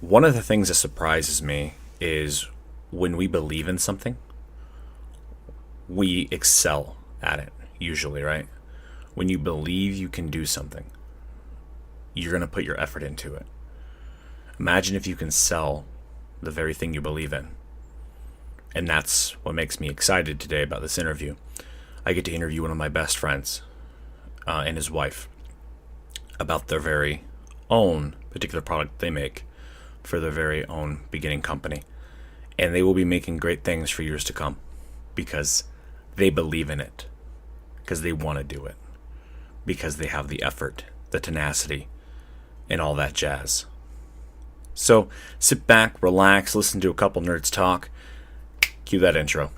One of the things that surprises me is when we believe in something, we excel at it, usually, right? When you believe you can do something, you're going to put your effort into it. Imagine if you can sell the very thing you believe in. And that's what makes me excited today about this interview. I get to interview one of my best friends and his wife about their very own particular product they make for their very own beginning company. And they will be making great things for years to come because they believe in it, because they want to do it, because they have the effort, the tenacity, and all that jazz. So sit back, relax, listen to a couple nerds talk. Cue that intro.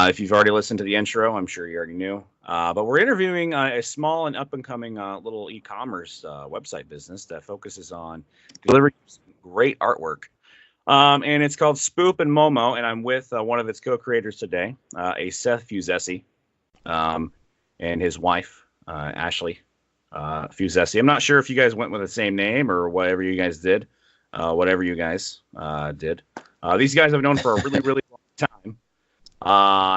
If you've already listened to the intro, I'm sure you already knew. But we're interviewing a small and up-and-coming little e-commerce website business that focuses on delivering great artwork. And it's called Spoop and Momo, and I'm with one of its co-creators today, a Seth Fuzesi, and his wife, Ashley Fuzesi. I'm not sure if you guys went with the same name or whatever you guys did. These guys I've known for a really, really long time.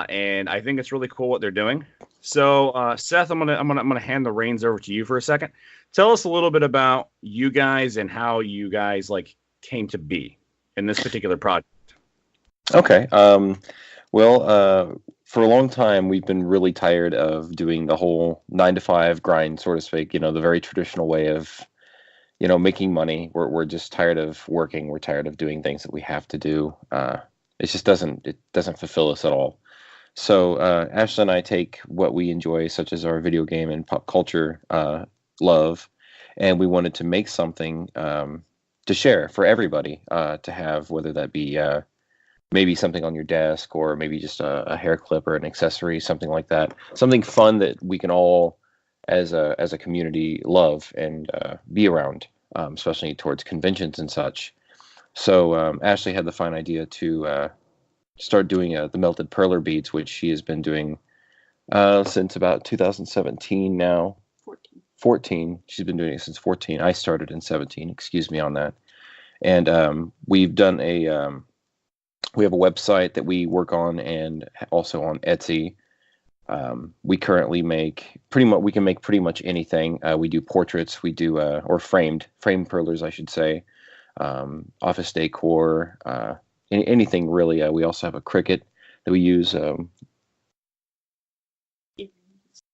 And I think it's really cool what they're doing. So, Seth, I'm gonna hand the reins over to you for a second. Tell us a little bit about you guys and how you guys came to be in this particular project. Okay. For a long time, we've been really tired of doing the whole 9-to-5 grind, so to speak. The very traditional way of, making money. We're just tired of working. We're tired of doing things that we have to do. It just doesn't fulfill us at all. So Ashley and I take what we enjoy, such as our video game and pop culture love, and we wanted to make something to share for everybody to have, whether that be maybe something on your desk or maybe just a hair clip or an accessory, something like that. Something fun that we can all, as a community, love and be around, especially towards conventions and such. So Ashley had the fine idea to start doing the melted perler beads, which she has been doing since about 2017 now. 14. She's been doing it since 14. I started in 17. Excuse me on that. And we've done we have a website that we work on and also on Etsy. We currently make we can make pretty much anything. We do portraits. We do or framed perlers, I should say. Office decor, anything really. We also have a Cricut that we use.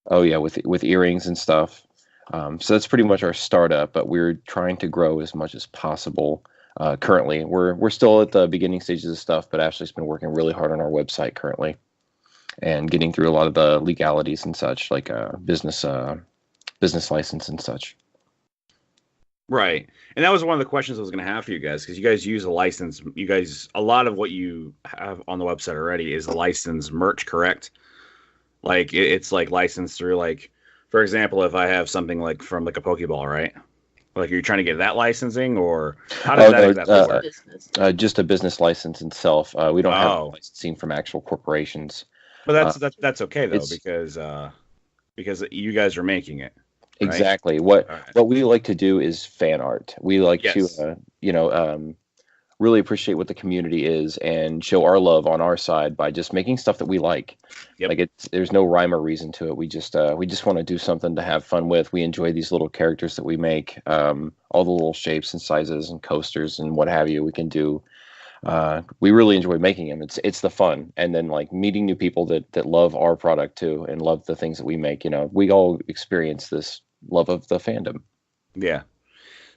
With earrings and stuff. So that's pretty much our startup, but we're trying to grow as much as possible. Currently, we're still at the beginning stages of stuff, but Ashley's been working really hard on our website currently, and getting through a lot of the legalities and such, like business license and such. Right. And that was one of the questions I was going to have for you guys, because you guys use a license. A lot of what you have on the website already is licensed merch, correct? It's licensed through, for example, if I have something from a Pokeball, right? Are you trying to get that licensing, or how does that exactly work? Just a business license itself. We don't have licensing from actual corporations. But that's okay though, because you guys are making it. Right? Exactly. What we like to do is fan art. We like to, really appreciate what the community is and show our love on our side by just making stuff that we like. Yep. There's no rhyme or reason to it. We just want to do something to have fun with. We enjoy these little characters that we make, all the little shapes and sizes and coasters and what have you. We can do. We really enjoy making them. It's the fun, and then meeting new people that love our product too and love the things that we make. We all experience this love of the fandom. Yeah.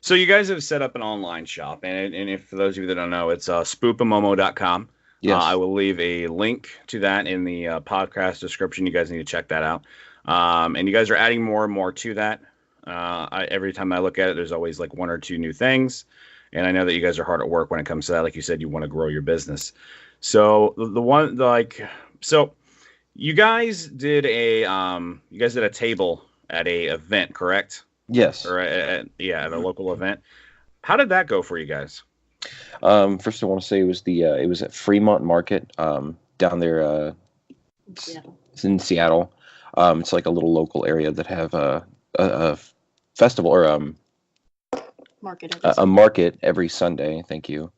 So you guys have set up an online shop, and if for those of you that don't know, it's spoopandmomo.com. Yes. I will leave a link to that in the podcast description. You guys need to check that out. And you guys are adding more and more to that. Every time I look at it, there's always one or two new things. And I know that you guys are hard at work when it comes to that. Like you said, you want to grow your business. So the one like so you guys did a table at a event, correct? Yes. Or at a local event. How did that go for you guys? First, I want to say it was at Fremont Market down there. It's in Seattle. It's like a little local area that have a festival or a market every Sunday. Thank you.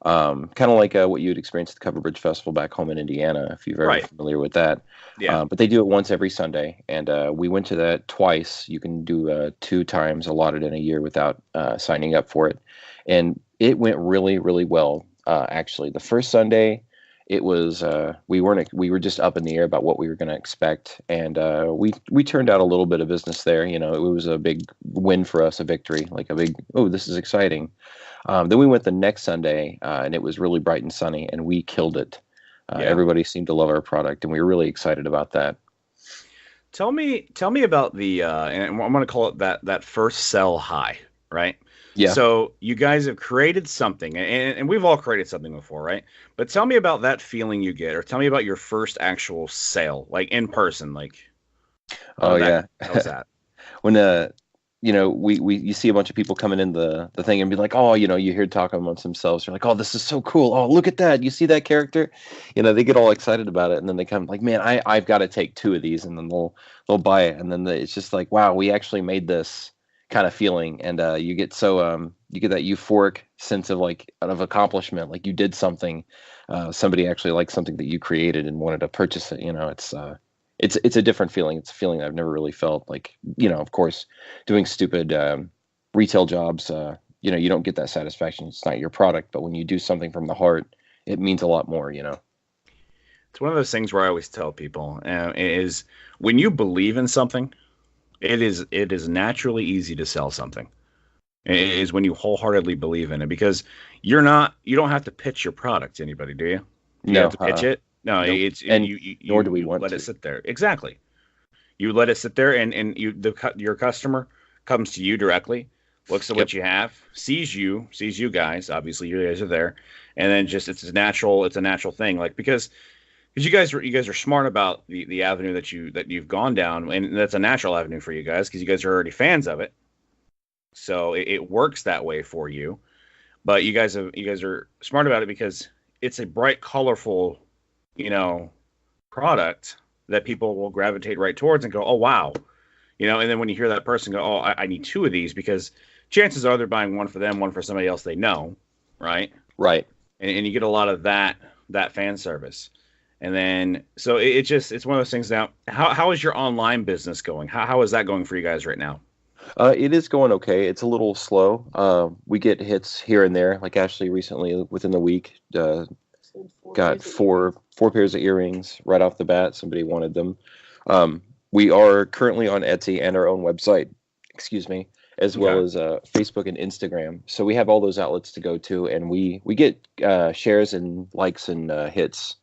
Kind of like what you would experience at the Cover Bridge Festival back home in Indiana, if you're very familiar with that. Yeah. But they do it once every Sunday, and we went to that twice. You can do 2 times allotted in a year without signing up for it, and it went really, really well. Actually, the first Sunday, it was we were just up in the air about what we were going to expect, and we turned out a little bit of business there. You know, it was a big win for us, a victory, like a big, oh, this is exciting. Then we went the next Sunday, and it was really bright and sunny, and we killed it. Everybody seemed to love our product, and we were really excited about that. Tell me about the and I'm going to call it that first sell high, right? Yeah. So you guys have created something, and we've all created something before, right? But tell me about that feeling you get, or tell me about your first actual sale, like in person, like. How was that? When you see a bunch of people coming in the thing and be like, oh, you hear talking amongst themselves. You're like, oh, this is so cool. Oh, look at that. You see that character? They get all excited about it. And then they come like, man, I've got to take 2 of these. And then they'll buy it. And then it's just like, wow, we actually made this kind of feeling. And you get you get that euphoric sense of of accomplishment. Like you did something, somebody actually liked something that you created and wanted to purchase it. It's a different feeling. It's a feeling I've never really felt. Like, of course, doing stupid retail jobs, you don't get that satisfaction. It's not your product. But when you do something from the heart, it means a lot more, It's one of those things where I always tell people is when you believe in something, it is naturally easy to sell something. It is when you wholeheartedly believe in it, because you don't have to pitch your product to anybody, do you? You have to pitch it. No, nope. Nor do we want let to it sit there. Exactly. You let it sit there, and your customer comes to you directly, looks at what you have, sees you guys. Obviously, you guys are there, and then just it's a natural thing. Like because you guys are smart about the avenue that you've gone down, and that's a natural avenue for you guys because you guys are already fans of it. So it works that way for you. But you guys are smart about it because it's a bright, colorful, product that people will gravitate right towards and go, oh, wow. And then when you hear that person go, oh, I need 2 of these, because chances are they're buying one for them, one for somebody else they know. Right. Right. And you get a lot of that fan service. And then, so it's one of those things now. How is your online business going? How is that going for you guys right now? It is going okay. It's a little slow. We get hits here and there. Like Ashley recently, within the week, got 4 pairs of earrings right off the bat. Somebody wanted them. We are currently on Etsy and our own website, as well as Facebook and Instagram. So we have all those outlets to go to, and we get shares and likes and hits.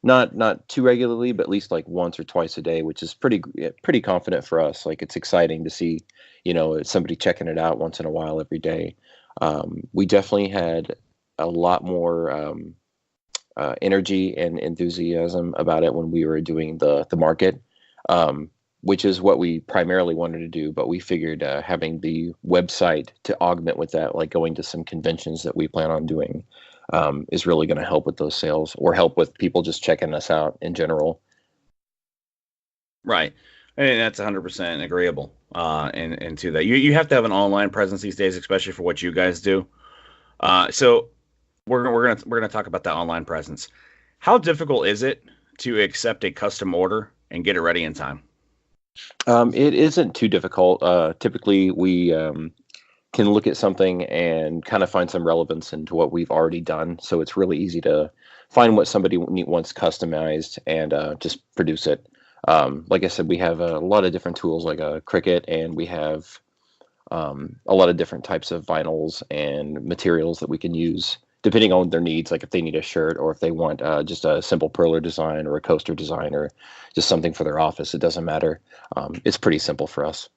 Not too regularly, but at least like once or twice a day, which is pretty confident for us. Like it's exciting to see, somebody checking it out once in a while every day. We definitely had a lot more energy and enthusiasm about it when we were doing the market, which is what we primarily wanted to do. But we figured having the website to augment with that, like going to some conventions that we plan on doing, is really going to help with those sales or help with people just checking us out in general. Right. And that's 100% agreeable. And to that, you have to have an online presence these days, especially for what you guys do. So we're gonna talk about that online presence. How difficult is it to accept a custom order and get it ready in time? It isn't too difficult. Typically, we can look at something and kind of find some relevance into what we've already done. So it's really easy to find what somebody wants customized and just produce it. Like I said, we have a lot of different tools like a Cricut, and we have a lot of different types of vinyls and materials that we can use depending on their needs. Like if they need a shirt, or if they want just a simple perler design or a coaster design or just something for their office, it doesn't matter. It's pretty simple for us.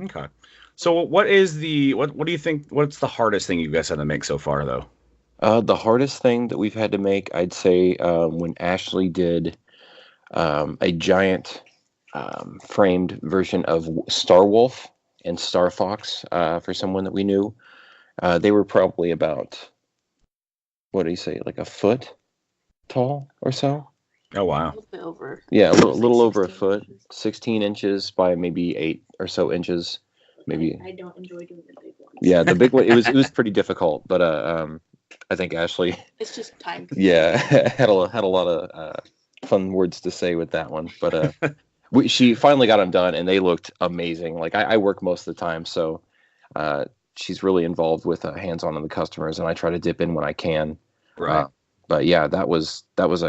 Okay. So what is what do you think, what's the hardest thing you guys had to make so far though? The hardest thing that we've had to make, I'd say, when Ashley did a giant framed version of Star Wolf and Star Fox for someone that we knew. They were probably about, what do you say, like a foot tall or so? Oh wow. A little bit over. Yeah, a It was little like over a 16 foot, inches. 16 inches by maybe 8 or so inches, maybe. I don't enjoy doing the big ones. Yeah, the big one. It was pretty difficult, but I think Ashley, It's just time. yeah, had a lot of fun words to say with that one. But she finally got them done, and they looked amazing. Like I work most of the time, so she's really involved with hands-on on the customers, and I try to dip in when I can. Right. But yeah, that was it was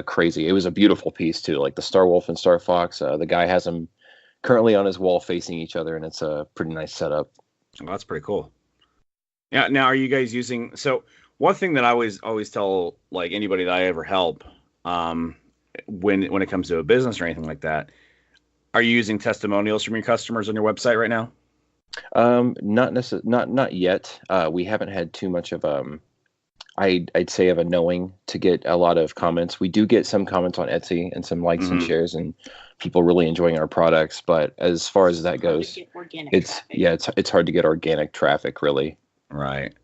a beautiful piece too. Like the Star Wolf and Star Fox, the guy has them currently on his wall facing each other, and it's a pretty nice setup. Well, that's pretty cool. Yeah. Now, are you guys using? So, one thing that I always tell like anybody that I ever help, when it comes to a business or anything like that, are you using testimonials from your customers on your website right now? Not yet. We haven't had too much of I'd say of a knowing to get a lot of comments. We do get some comments on Etsy and some likes and shares, and people really enjoying our products. But as far as that goes, it's hard to get organic traffic, really. Right.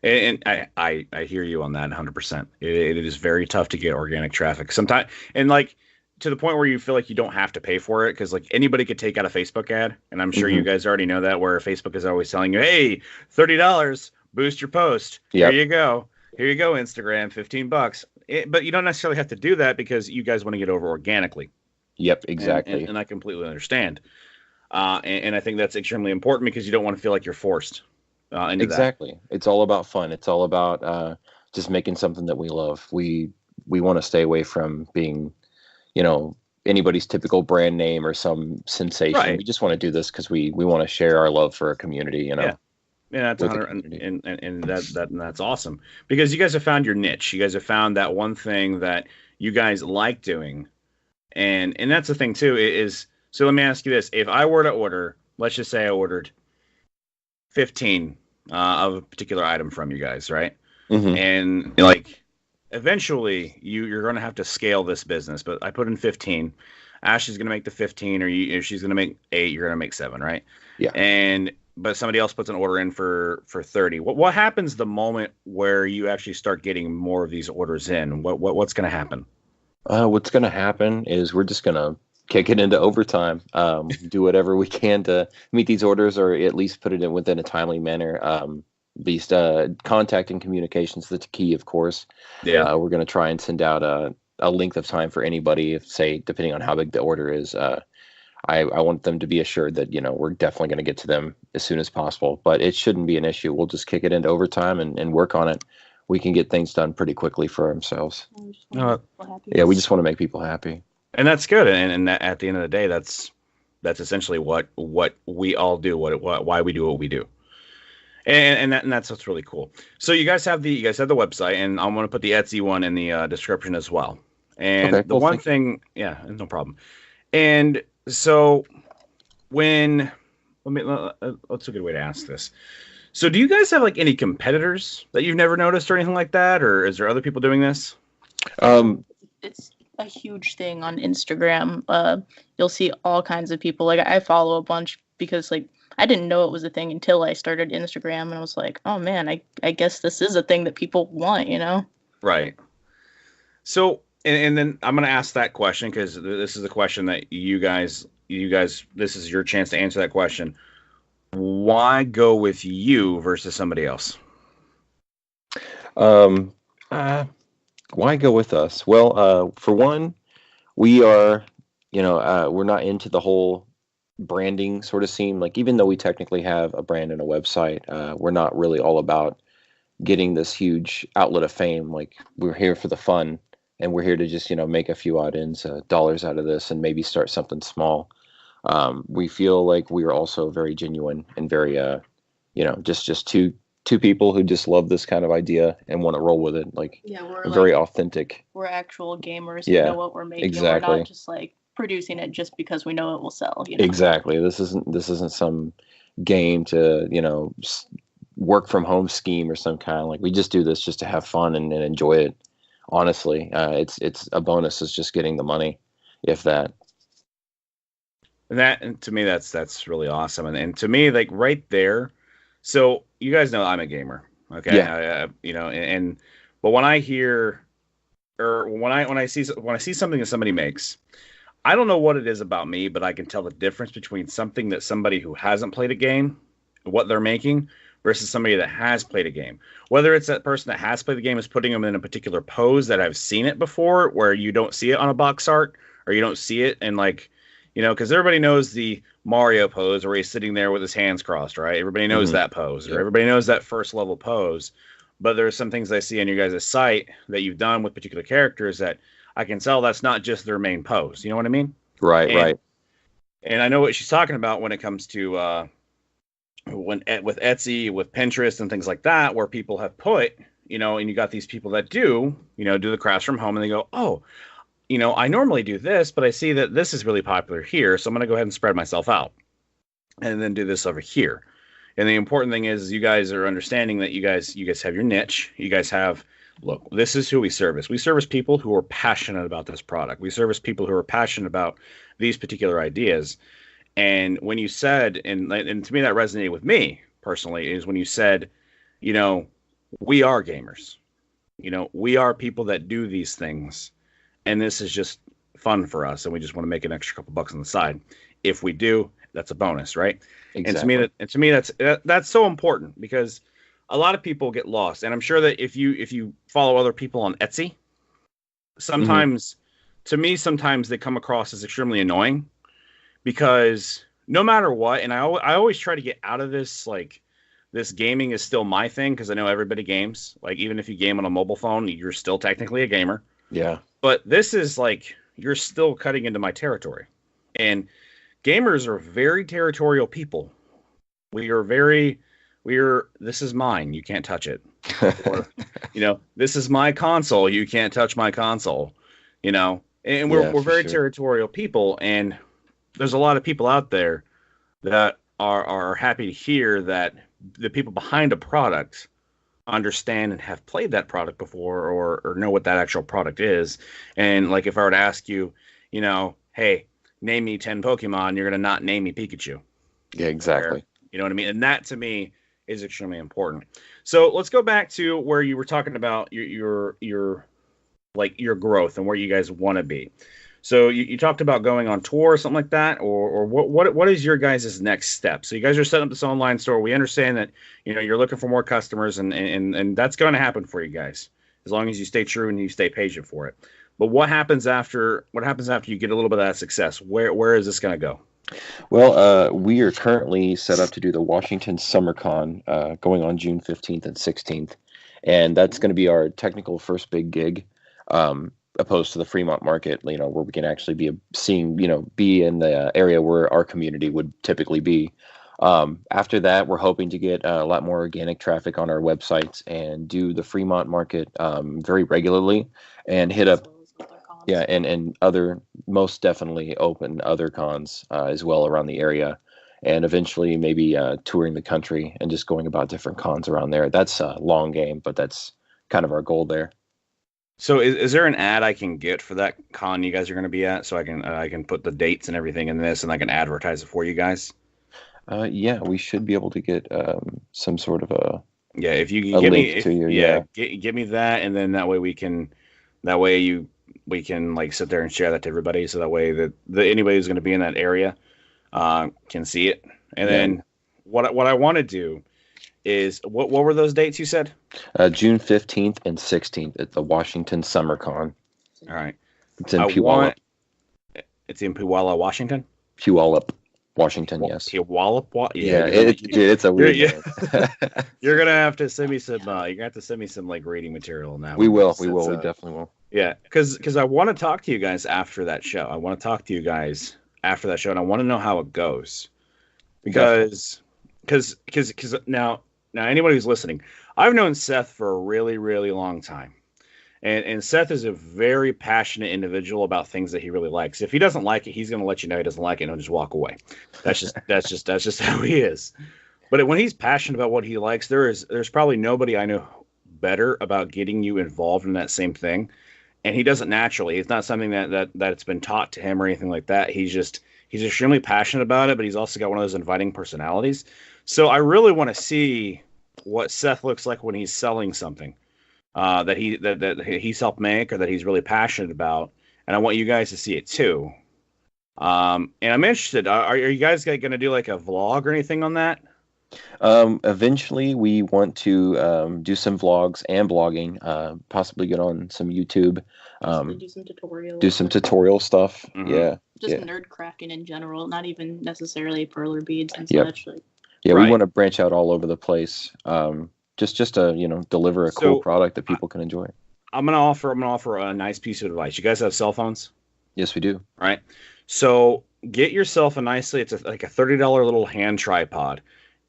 And I hear you on that 100%. It is very tough to get organic traffic sometimes, and like to the point where you feel like you don't have to pay for it, because like anybody could take out a Facebook ad, and I'm sure you guys already know that, where Facebook is always telling you, hey, $30, boost your post. Yep. Here you go, Instagram, $15. But you don't necessarily have to do that because you guys want to get over organically. Yep, exactly. And I completely understand. And I think that's extremely important because you don't want to feel like you're forced into exactly. that. It's all about fun. It's all about just making something that we love. We want to stay away from being, anybody's typical brand name or some sensation. Right. We just want to do this because we want to share our love for a community. Yeah, that's 100, and that's awesome because you guys have found your niche. You guys have found that one thing that you guys like doing, and that's the thing too. Is so. Let me ask you this: if I were to order, let's just say I ordered 15 of a particular item from you guys, right? Mm-hmm. And like eventually you're going to have to scale this business. But I put in 15. Ashley's going to make the 15, or if she's going to make 8, you're going to make 7, right? Yeah. But somebody else puts an order in for 30. What happens the moment where you actually start getting more of these orders in? What's going to happen? What's going to happen is we're just going to kick it into overtime. Do whatever we can to meet these orders, or at least put it in within a timely manner. Contact and communications, that's key, of course. Yeah. We're going to try and send out a length of time for anybody, if say depending on how big the order is. I want them to be assured that, we're definitely going to get to them as soon as possible, but it shouldn't be an issue. We'll just kick it into overtime and work on it. We can get things done pretty quickly for ourselves. Yeah, we just want to make people happy. And that's good. And that, at the end of the day, that's essentially what we all do, why we do what we do. And that's what's really cool. So you guys have the website, and I'm going to put the Etsy one in the description as well. And okay, the one thing, yeah, no problem. And so what's a good way to ask this? So do you guys have like any competitors that you've never noticed or anything like that? Or is there other people doing this? It's a huge thing on Instagram. You'll see all kinds of people. Like I follow a bunch because like I didn't know it was a thing until I started Instagram, and I was like, oh man, I guess this is a thing that people want, Right. So, and then I'm going to ask that question because this is a question that you guys, this is your chance to answer that question. Why go with you versus somebody else? Why go with us? Well, for one, we are, we're not into the whole branding sort of scene. Like, even though we technically have a brand and a website, we're not really all about getting this huge outlet of fame. Like, we're here for the fun, and we're here to just, make a few odd ends, dollars out of this, and maybe start something small. We feel like we are also very genuine and very, just two people who just love this kind of idea and want to roll with it. Like, we're very authentic. We're actual gamers. Yeah, who know what we're making. Exactly. We're not just like producing it just because we know it will sell. Exactly. This isn't some game to, work from home scheme or some kind. Like, we just do this just to have fun and enjoy it. Honestly, it's a bonus is just getting the money, if that. And to me, that's really awesome. And to me, like right there, so you guys know I'm a gamer, okay? Yeah. But when I hear, or when I see something that somebody makes, I don't know what it is about me, but I can tell the difference between something that somebody who hasn't played a game, what they're making, versus somebody that has played a game. Whether it's that person that has played the game is putting them in a particular pose that I've seen it before, where you don't see it on a box art, or you don't see it in like, because everybody knows the Mario pose where he's sitting there with his hands crossed, right? Everybody knows that pose, or everybody knows that first level pose. But there's some things I see on your guys' site that you've done with particular characters that I can tell that's not just their main pose. You know what I mean? Right. And I know what she's talking about when it comes to with Etsy, with Pinterest and things like that, where people have put, and you got these people that do the crafts from home, and they go, oh, I normally do this, but I see that this is really popular here, so I'm going to go ahead and spread myself out and then do this over here. And the important thing is you guys are understanding that you guys have your niche. You guys have, look, this is who we service. We service people who are passionate about this product. We service people who are passionate about these particular ideas. And when you said, and to me that resonated with me personally, is when you said, we are gamers. We are people that do these things. And this is just fun for us, and we just want to make an extra couple bucks on the side. If we do, that's a bonus, right? Exactly. And to me, that's so important, because a lot of people get lost. And I'm sure that if you follow other people on Etsy, sometimes, to me, sometimes they come across as extremely annoying, because no matter what, and I always try to get out of this, like, this gaming is still my thing, because I know everybody games. Like, even if you game on a mobile phone, you're still technically a gamer. Yeah. But this is like, you're still cutting into my territory. And gamers are very territorial people. This is mine. You can't touch it. Or, this is my console. You can't touch my console. And we're very territorial people. And there's a lot of people out there that are happy to hear that the people behind a product understand and have played that product before, or know what that actual product is. And like, if I were to ask you, hey, name me 10 Pokemon, you're going to not name me Pikachu. Yeah, exactly. You know what I mean? And that to me is extremely important. So let's go back to where you were talking about your growth and where you guys want to be. So you talked about going on tour or something like that, or what is your guys' next step? So you guys are setting up this online store. We understand that you're looking for more customers, and that's going to happen for you guys as long as you stay true and you stay patient for it. But what happens after you get a little bit of that success? Where is this going to go? Well, we are currently set up to do the Washington SummerCon going on June 15th and 16th, and that's going to be our technical first big gig. Opposed to the Fremont market, where we can actually be be in the area where our community would typically be. After that, we're hoping to get a lot more organic traffic on our websites and do the Fremont market very regularly, and hit up, and other, most definitely open other cons as well around the area, and eventually maybe touring the country and just going about different cons around there. That's a long game, but that's kind of our goal there. So is there an ad I can get for that con you guys are going to be at, so I can put the dates and everything in this, and I can advertise it for you guys? Yeah, we should be able to get some sort of a if you can a give link me to you. give me that, and then that way we can like sit there and share that to everybody, so that way that anybody who's going to be in that area can see it. And then what I want to do is, what were those dates you said? June 15th and 16th at the Washington SummerCon. All right. It's in Puyallup. It's in Puyallup, Washington? Puyallup, Washington, yes. Puyallup? Yeah, it's a weird name. You're going to have to send me some like reading material now. We definitely will. Yeah, because I want to talk to you guys after that show. And I want to know how it goes. Because now anybody who's listening, I've known Seth for a really, really long time. And Seth is a very passionate individual about things that he really likes. If he doesn't like it, he's going to let you know he doesn't like it and he'll just walk away. That's just how he is. But when he's passionate about what he likes, there's probably nobody I know better about getting you involved in that same thing. And he does it naturally. It's not something that it's been taught to him or anything like that. He's extremely passionate about it, but he's also got one of those inviting personalities. So I really want to see what Seth looks like when he's selling something that he's helped make or that he's really passionate about. And I want you guys to see it too. And I'm interested. Are you guys going to do like a vlog or anything on that? Eventually we want to do some vlogs and blogging, possibly get on some YouTube, do some tutorials. do some tutorial stuff. Mhm. Yeah. Just yeah. nerd crafting in general, not even necessarily perler beads and Yep. such. Like, Yeah, Right. we want to branch out all over the place. Just to, deliver a cool So, product that people can enjoy. I'm gonna offer a nice piece of advice. You guys have cell phones, Yes, we do. right? So get yourself it's like a $30 little hand tripod.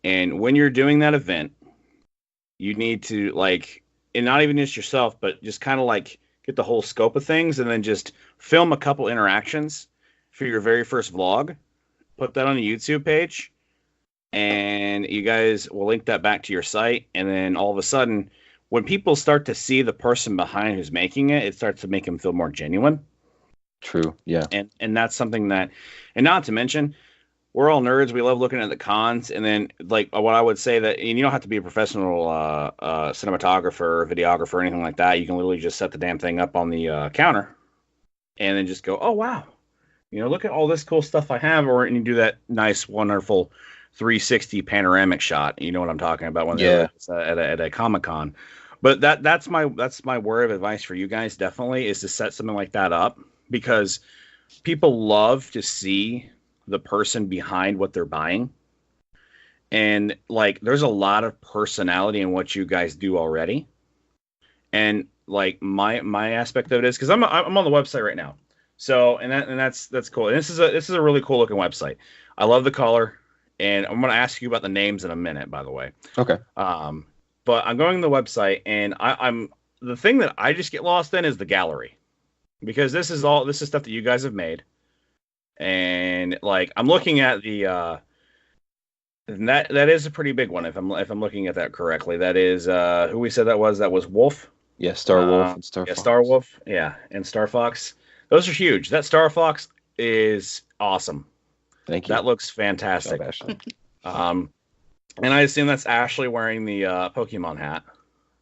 And when you're doing that event, you need to and not even just yourself, but just kind of like get the whole scope of things and then just film a couple interactions for your very first vlog. Put that on a YouTube page and you guys will link that back to your site. And then all of a sudden, when people start to see the person behind who's making it, it starts to make them feel more genuine. True. Yeah. And that's something and not to mention, we're all nerds. We love looking at the cons. And then what I would say and you don't have to be a professional cinematographer or videographer or anything like that. You can literally just set the damn thing up on the counter and then just go, oh, wow. Look at all this cool stuff I have. And you do that nice, wonderful 360 panoramic shot. You know what I'm talking about when they're at a Comic-Con. But that's my word of advice for you guys, definitely, is to set something like that up, because people love to see the person behind what they're buying. And there's a lot of personality in what you guys do already. And my aspect of it is, because I'm on the website right now. So that's cool. And this is a really cool looking website. I love the color, and I'm going to ask you about the names in a minute, by the way. Okay. But I'm going to the website, and I'm the thing that I just get lost in is the gallery, because this is stuff that you guys have made. And I'm looking at the and that is a pretty big one if I'm looking at that correctly. That is who we said that was Wolf. Yeah, Star Wolf and Star Fox. Star Wolf, and Star Fox. Those are huge. That Star Fox is awesome. Thank you. That looks fantastic. And I assume that's Ashley wearing the Pokemon hat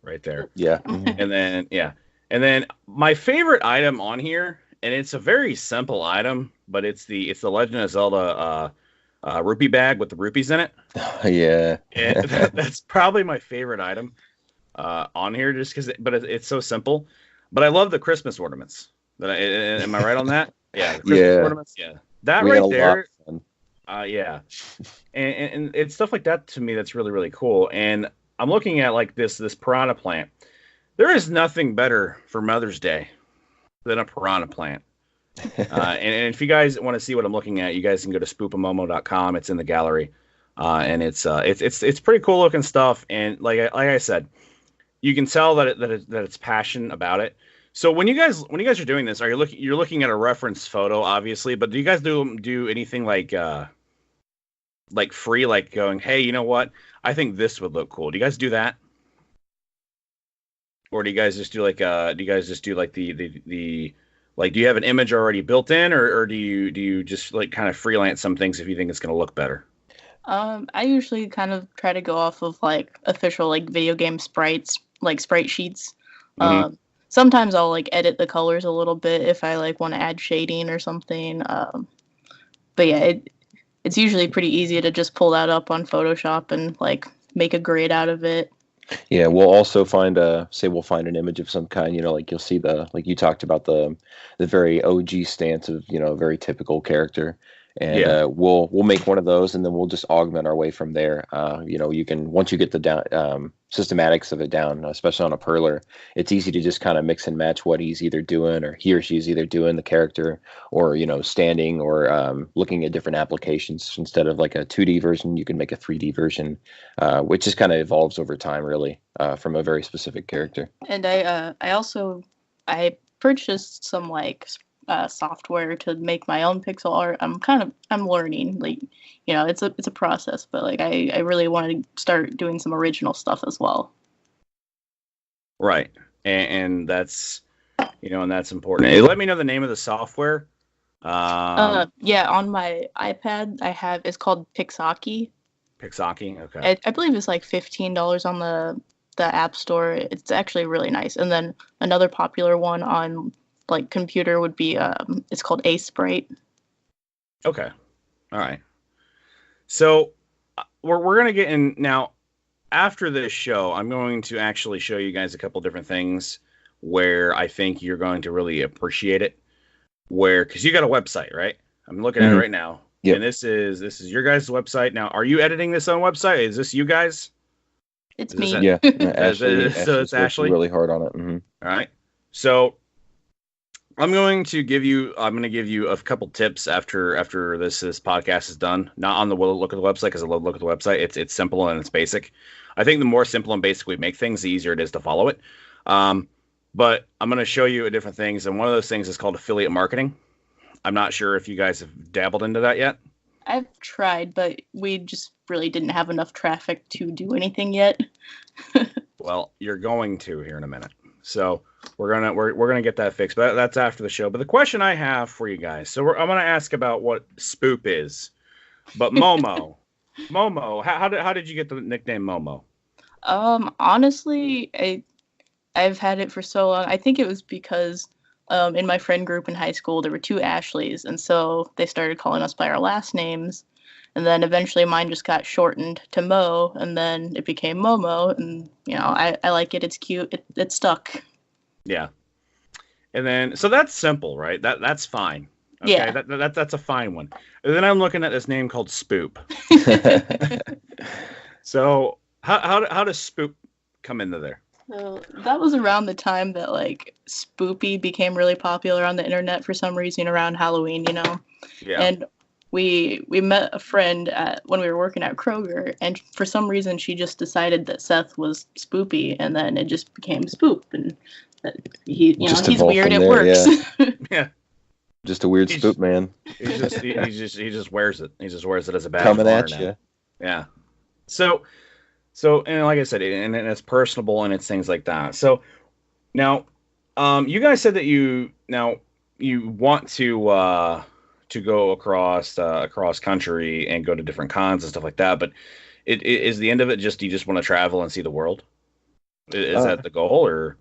right there. Yeah. And then my favorite item on here, and it's a very simple item, but it's the Legend of Zelda rupee bag with the rupees in it. Yeah. And that's probably my favorite item on here, just because. But it's so simple. But I love the Christmas ornaments. Am I right on that? Yeah. The Christmas ornaments. Yeah. That right there. Yeah. And it's stuff like that to me that's really, really cool. And I'm looking at this piranha plant. There is nothing better for Mother's Day than a piranha plant. And if you guys want to see what I'm looking at, you guys can go to spoopandmomo.com. It's in the gallery. And it's pretty cool looking stuff. And like I said, you can tell that it's passion about it. So when you guys are doing this, you're looking at a reference photo, obviously, but do you guys do anything like free, going, hey, you know what? I think this would look cool. Do you guys do that? Or do you guys just do do you have an image already built in, or do you just kind of freelance some things if you think it's going to look better? I usually kind of try to go off of official video game sprites, sprite sheets. Mm-hmm. Sometimes I'll edit the colors a little bit if I want to add shading or something. But yeah, it's usually pretty easy to just pull that up on Photoshop and make a grid out of it. Yeah, we'll also find an image of some kind, you'll see you talked about the very OG stance of, a very typical character. And we'll make one of those, and then we'll just augment our way from there. You can, once you get the systematics of it down, especially on a perler, it's easy to just kind of mix and match what he's either doing, or he or she's either doing the character, or standing, or looking at different applications. Instead of a 2D version, you can make a 3D version, which just kind of evolves over time, really, from a very specific character. And I also I purchased some like software to make my own pixel art. I'm learning, like, it's a process, but like I really want to start doing some original stuff as well. Right. And that's, and that's important. Hey, let me know the name of the software. Yeah, on my iPad it's called Pixaki. Pixaki, okay. I believe it's like $15 on the App Store. It's actually really nice. And then another popular one on like computer would be it's called Sprite. Okay. All right. So we're gonna get in now. After this show, I'm going to actually show you guys a couple different things where I think you're going to really appreciate it. Because you got a website, right? I'm looking at it right now. Yep. And this is your guys' website. Now, are you editing this on website? Is this you guys? It's me. Yeah. Ashley, so it's Ashley really hard on it. Mm-hmm. All right. So I'm going to give you a couple tips after this podcast is done. Not on the look at the website, because I love look at the website. It's simple and it's basic. I think the more simple and basic we make things, the easier it is to follow it. But I'm going to show you different things, and one of those things is called affiliate marketing. I'm not sure if you guys have dabbled into that yet. I've tried, but we just really didn't have enough traffic to do anything yet. Well, you're going to here in a minute. So we're gonna get that fixed, but that's after the show. But the question I have for you guys, I'm gonna ask about what Spoop is, but Momo, how did you get the nickname Momo? Honestly, I've had it for so long. I think it was because in my friend group in high school there were two Ashleys, and so they started calling us by our last names. And then eventually mine just got shortened to Mo, and then it became Momo. And, I like it. It's cute. It stuck. Yeah. And then, so that's simple, right? That's fine. Okay? Yeah. That's a fine one. And then I'm looking at this name called Spoop. So how does Spoop come into there? So that was around the time that, like, Spoopy became really popular on the internet for some reason around Halloween, Yeah. And we met a friend when we were working at Kroger, and for some reason she just decided that Seth was Spoopy, and then it just became Spoop, and he's weird. It works. Yeah. Just a weird Spoop man. He just wears it. He just wears it as a badge. Coming at you. Yeah. So, and like I said, and it's personable and it's things like that. So now, you guys said that you want to go across country and go to different cons and stuff like that, but it is the end of it just you just want to travel and see the world? Is that the goal, or?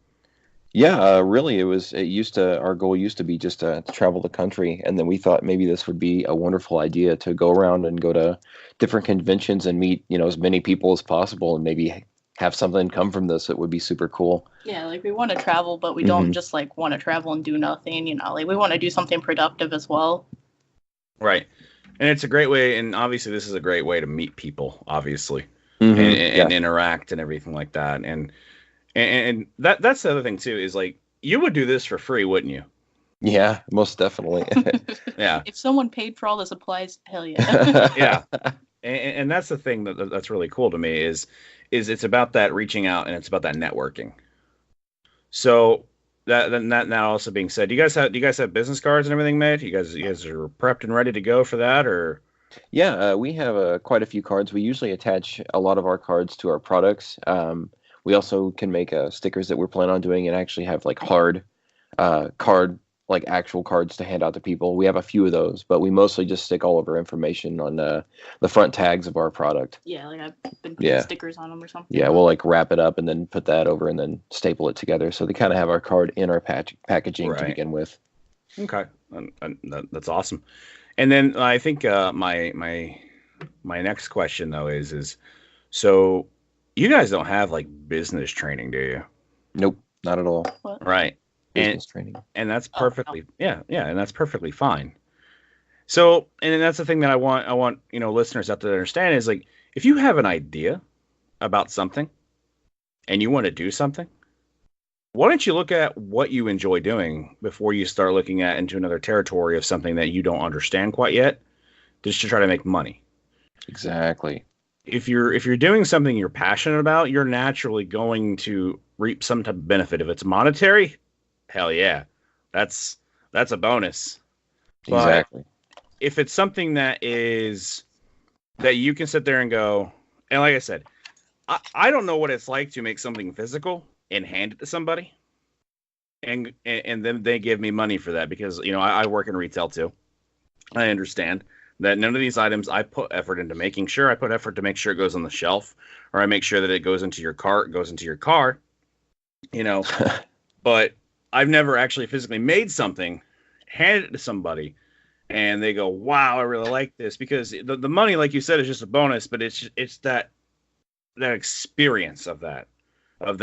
Yeah, really, our goal used to be just to travel the country, and then we thought maybe this would be a wonderful idea to go around and go to different conventions and meet, as many people as possible, and maybe have something come from this. It would be super cool. Yeah, like we want to travel, but we don't just like want to travel and do nothing, like we want to do something productive as well. Right. And it's a great way, and obviously this is a great way to meet people, obviously, and interact and everything like that. And that's the other thing too, is like, you would do this for free, wouldn't you? Yeah, most definitely. Yeah. If someone paid for all the supplies, hell yeah. Yeah. And that's the thing that's really cool to me is it's about that reaching out, and it's about that networking. So that also being said, do you guys have business cards and everything made? You guys are prepped and ready to go for that, or? Yeah, we have quite a few cards. We usually attach a lot of our cards to our products. We also can make stickers that we're planning on doing, and actually have like hard like actual cards to hand out to people. We have a few of those, but we mostly just stick all of our information on the front tags of our product. Yeah, like I've been putting stickers on them or something. Yeah, we'll like wrap it up and then put that over and then staple it together. So they kind of have our card in our packaging to begin with. Okay, that's awesome. And then I think my next question though is so you guys don't have like business training, do you? Nope, not at all. What? Right. Business training. And that's perfectly and that's perfectly fine. So, and that's the thing that I want listeners out there to understand is, like, if you have an idea about something and you want to do something, why don't you look at what you enjoy doing before you start looking at into another territory of something that you don't understand quite yet, just to try to make money. Exactly. If you're doing something you're passionate about, you're naturally going to reap some type of benefit. If it's monetary, hell yeah, that's a bonus. But Exactly. if it's something that you can sit there and go, and like I said, I don't know what it's like to make something physical and hand it to somebody, and then they give me money for that, because I work in retail too. I understand that none of these items I put effort into making sure. I put effort to make sure it goes on the shelf, or I make sure that it goes into your cart, goes into your car, but I've never actually physically made something, handed it to somebody, and they go, wow, I really like this, because the money, like you said, is just a bonus, but it's that experience of that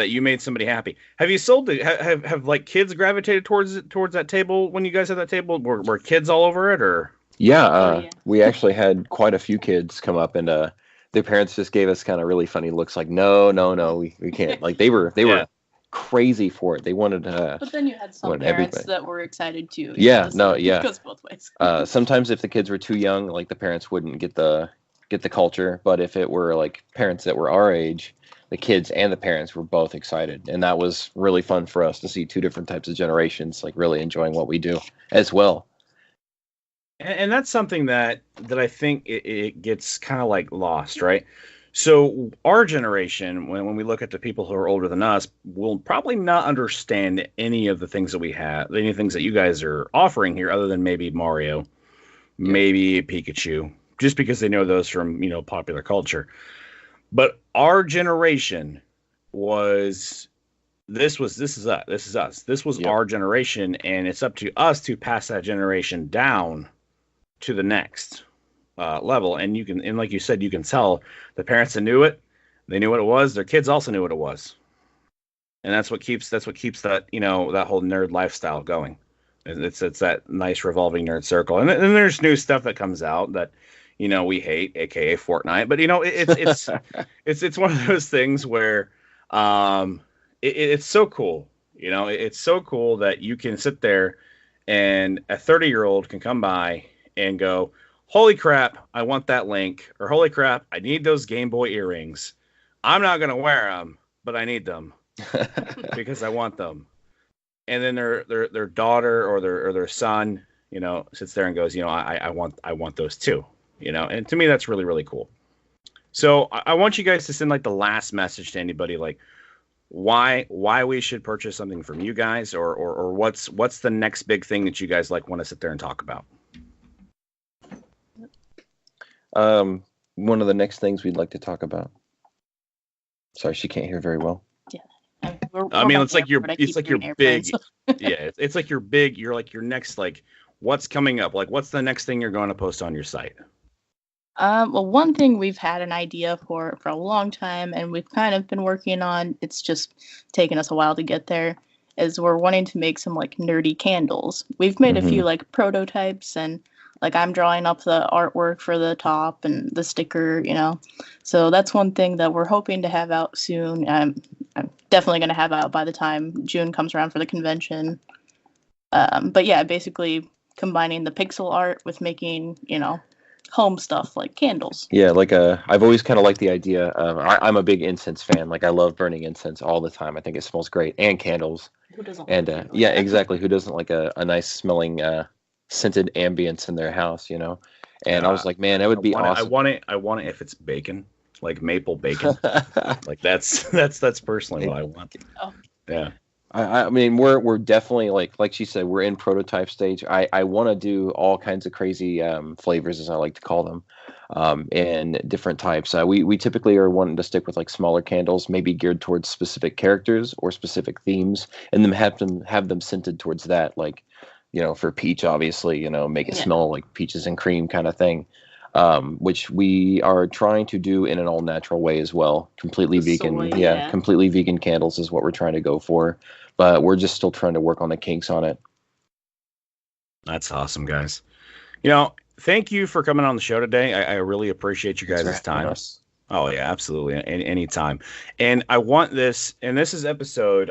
you made somebody happy. Have you sold it? Have like kids gravitated towards that table when you guys had that table? Were kids all over it, or? Yeah, Yeah. we actually had quite a few kids come up, and their parents just gave us kind of really funny looks, like, no, we can't. Like they were Yeah. crazy for it. They wanted But then you had some wanted parents everything. that were excited too. Yeah, so yeah. It goes both ways. Sometimes if the kids were too young, like the parents wouldn't get the culture, but if it were like parents that were our age, the kids and the parents were both excited, and that was really fun for us to see two different types of generations like really enjoying what we do as well. And that's something that I think it gets kind of like lost, right? So our generation, when we look at the people who are older than us, will probably not understand any of the things that we have, any things that you guys are offering here, other than maybe Mario, maybe Pikachu, just because they know those from popular culture. But our generation was this is us. This was our generation, and it's up to us to pass that generation down to the next level. And like you said, you can tell the parents that knew it, they knew what it was. Their kids also knew what it was, and that's what keeps that that whole nerd lifestyle going. It's that nice revolving nerd circle. And then there's new stuff that comes out that we hate, aka Fortnite. But it's one of those things where it's so cool. It's so cool that you can sit there and a 30-year-old can come by and go, holy crap, I want that Link, or holy crap, I need those Game Boy earrings. I'm not going to wear them, but I need them because I want them. And then their daughter or their son, sits there and goes, I want those too, and to me, that's really, really cool. So I want you guys to send like the last message to anybody, like why we should purchase something from you guys, or what's the next big thing that you guys like want to sit there and talk about. One of the next things we'd like to talk about. Sorry, she can't hear very well. Yeah. It's like your big, yeah, it's like your big, you're like your next, like what's coming up, like what's the next thing you're going to post on your site? Well, one thing we've had an idea for a long time, and we've kind of been working on, it's just taken us a while to get there, is we're wanting to make some like nerdy candles. We've made a few like prototypes, and like I'm drawing up the artwork for the top and the sticker, So that's one thing that we're hoping to have out soon. I'm definitely going to have out by the time June comes around for the convention. But yeah, basically combining the pixel art with making, home stuff like candles. Yeah, like I've always kind of liked the idea of, I'm a big incense fan. Like I love burning incense all the time. I think it smells great, and candles. Who doesn't? And yeah, exactly. Who doesn't like a nice smelling scented ambience in their house, And I was like, man, that would be awesome. I want it if it's bacon, like maple bacon. Like that's personally what I want. Oh. Yeah. I mean, we're definitely like she said, we're in prototype stage. I want to do all kinds of crazy flavors, as I like to call them, and different types. We typically are wanting to stick with like smaller candles, maybe geared towards specific characters or specific themes, and then have them scented towards that, like for peach, obviously, make it smell like peaches and cream kind of thing. Which we are trying to do in an all natural way as well. Completely vegan. Soy, Completely vegan candles is what we're trying to go for. But we're just still trying to work on the kinks on it. That's awesome, guys. Thank you for coming on the show today. I really appreciate you guys' time. Oh, yeah, absolutely. Anytime. And I want this, and this is episode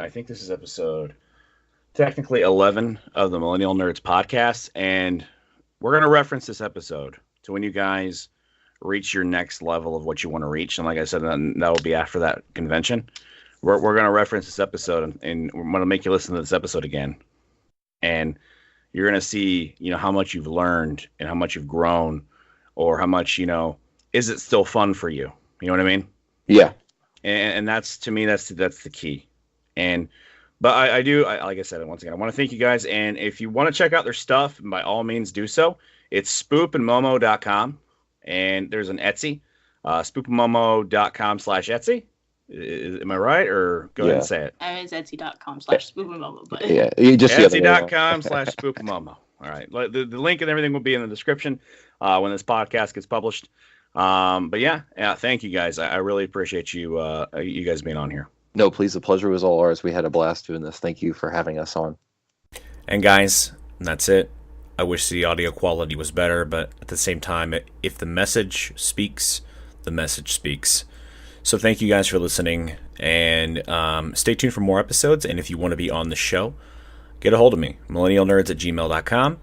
technically 11 of the Millennial Nerds Podcast. And we're going to reference this episode to when you guys reach your next level of what you want to reach. And like I said, that will be after that convention. We're going to reference this episode, and we're going to make you listen to this episode again and you're going to see, how much you've learned and how much you've grown, or how much, is it still fun for you? You know what I mean? Yeah. And that's, to me, that's the key. But like I said, once again, I want to thank you guys. And if you want to check out their stuff, by all means do so. It's spoopandmomo.com, and there's an Etsy, spoopandmomo.com/Etsy. Am I right? Or go ahead and say it. It's etsy.com/spoopandmomo. But Yeah, you just Etsy.com/spoopandmomo. All right. The link and everything will be in the description when this podcast gets published. But yeah, thank you guys. I really appreciate you guys being on here. No, please, the pleasure was all ours. We had a blast doing this. Thank you for having us on. And guys, that's it. I wish the audio quality was better, but at the same time, if the message speaks, the message speaks. So thank you guys for listening, and stay tuned for more episodes. And if you want to be on the show, get a hold of me, millennialnerds@gmail.com,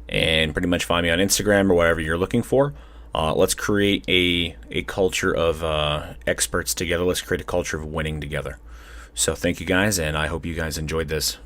and pretty much find me on Instagram or whatever you're looking for. Let's create a culture of experts together. Let's create a culture of winning together. So thank you guys, and I hope you guys enjoyed this.